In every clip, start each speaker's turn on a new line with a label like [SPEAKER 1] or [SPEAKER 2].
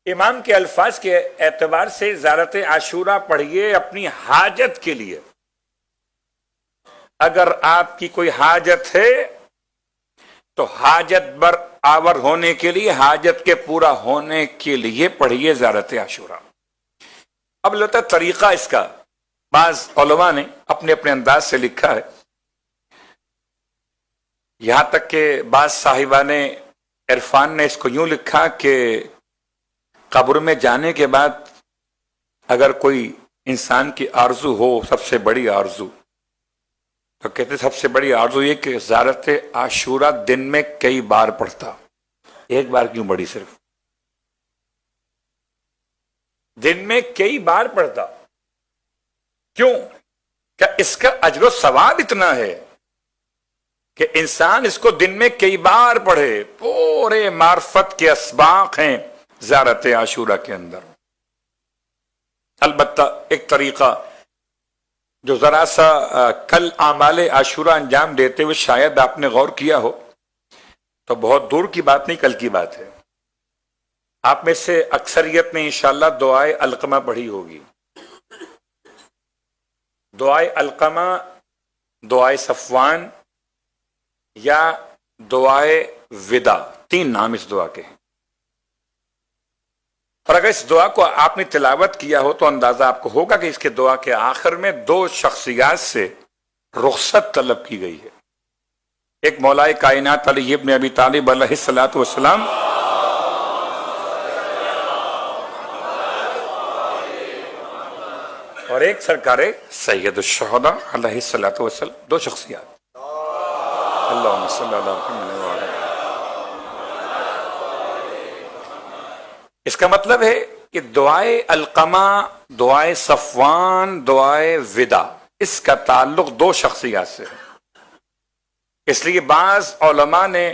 [SPEAKER 1] امام کے الفاظ کے اعتبار سے زیارت عاشورہ پڑھیے اپنی حاجت کے لیے. اگر آپ کی کوئی حاجت ہے تو حاجت بر آور ہونے کے لیے، حاجت کے پورا ہونے کے لیے پڑھیے زیارت عاشورہ. اب لگتا ہے طریقہ اس کا بعض علماء نے اپنے اپنے انداز سے لکھا ہے. یہاں تک کہ بعض صاحبان عرفان نے اس کو یوں لکھا کہ قبر میں جانے کے بعد اگر کوئی انسان کی آرزو ہو، سب سے بڑی آرزو، تو کہتے سب سے بڑی آرزو یہ کہ زیارت عاشورہ دن میں کئی بار پڑھتا. ایک بار کیوں پڑھی؟ صرف دن میں کئی بار پڑھتا. کیوں؟ کیا اس کا اجر و ثواب اتنا ہے کہ انسان اس کو دن میں کئی بار پڑھے؟ پورے معرفت کے اسباق ہیں زیارت عاشورہ کے اندر. البتہ ایک طریقہ جو ذرا سا کل اعمال عاشورہ انجام دیتے ہوئے شاید آپ نے غور کیا ہو، تو بہت دور کی بات نہیں، کل کی بات ہے. آپ میں سے اکثریت نے انشاءاللہ دعائے علقمہ پڑھی ہوگی. دعائے علقمہ، دعائے صفوان یا دعائے وداع، تین نام اس دعا کے ہیں. اور اگر اس دعا کو آپ نے تلاوت کیا ہو تو اندازہ آپ کو ہوگا کہ اس کے دعا کے آخر میں دو شخصیات سے رخصت طلب کی گئی ہے. ایک مولا کائنات علی ابن ابی طالب علیہ الصلوۃ والسلام، اور ایک سرکار سید الشہداء علیہ الصلوۃ والسلام. دو شخصیات. اللہم صلی علی محمد وعلی. اس کا مطلب ہے کہ دعائے علقمہ، دعائے صفوان، دعائے وداع، اس کا تعلق دو شخصیات سے ہے. اس لیے بعض علماء نے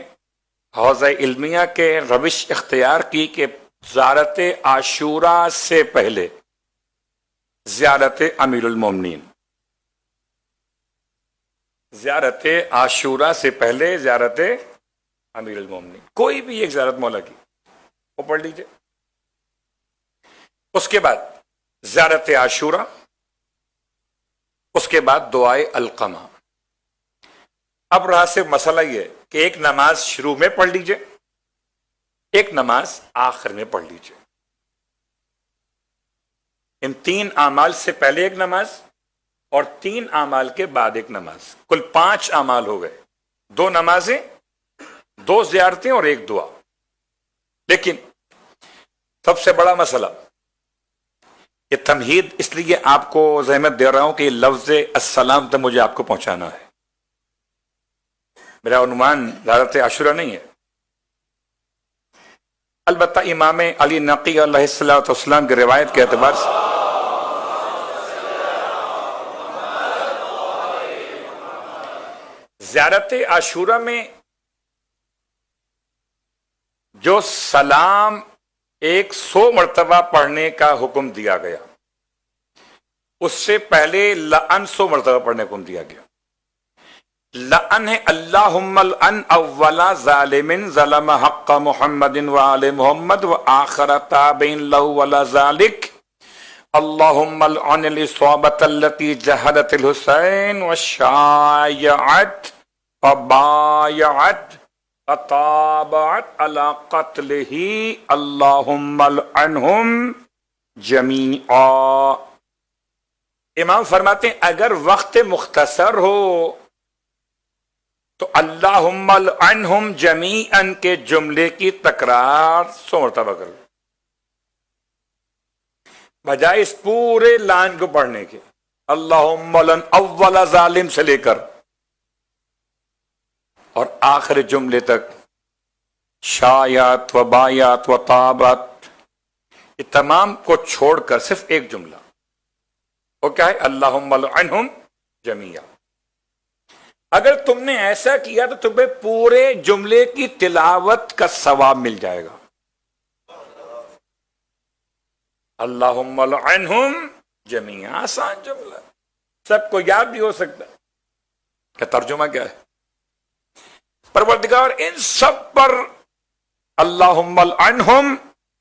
[SPEAKER 1] حوزہ علمیہ کے روش اختیار کی کہ زیارت عاشورہ سے پہلے زیارت امیر المومنین، زیارت عاشورہ سے پہلے زیارت امیر المومنین، کوئی بھی ایک زیارت مولا کی وہ پڑھ لیجئے. اس کے بعد زیارت عاشورہ، اس کے بعد دعائے علقمہ. اب رہا سے مسئلہ یہ کہ ایک نماز شروع میں پڑھ لیجئے، ایک نماز آخر میں پڑھ لیجئے. ان تین اعمال سے پہلے ایک نماز اور تین اعمال کے بعد ایک نماز، کل 5 اعمال ہو گئے. 2 نمازیں، 2 زیارتیں اور ایک دعا. لیکن سب سے بڑا مسئلہ، یہ تمہید اس لیے آپ کو زحمت دے رہا ہوں کہ یہ لفظ السلام تک مجھے آپ کو پہنچانا ہے. میرا عنوان زیارت عاشورہ نہیں ہے. البتہ امام علی نقی علیہ السلام کی روایت کے اعتبار سے زیارت عاشورہ میں جو سلام 100 مرتبہ پڑھنے کا حکم دیا گیا، اس سے پہلے لعن 100 مرتبہ پڑھنے کا حکم دیا گیا. لعن ہے اللہم لعن اولا ظالم ظلم حق محمد وآل محمد وآخر تابعین لہ ولا ذالک اللہم لعن الصحابۃ التی جہدت الحسین وشایعت وبایعت وطابعت علی قتلہ اللہم لعنہم جمیعا. امام فرماتے ہیں اگر وقت مختصر ہو تو اللہم لعنہم جمیعا کے جملے کی تکرار 100 مرتبہ کرو، بجائے اس پورے لائن کو پڑھنے کے. اللہم لعن اول ظالم سے لے کر اور آخر جملے تک شایات و بایات و طابات، یہ تمام کو چھوڑ کر صرف ایک جملہ، وہ کیا ہے؟ اللہم لعنہم جمیعا. اگر تم نے ایسا کیا تو تمہیں پورے جملے کی تلاوت کا ثواب مل جائے گا. اللہم لعنہم جمیعا، آسان جملہ، سب کو یاد بھی ہو سکتا ہے. کہ ترجمہ کیا ہے؟ پروردگار ان سب پر اللہم لعنہم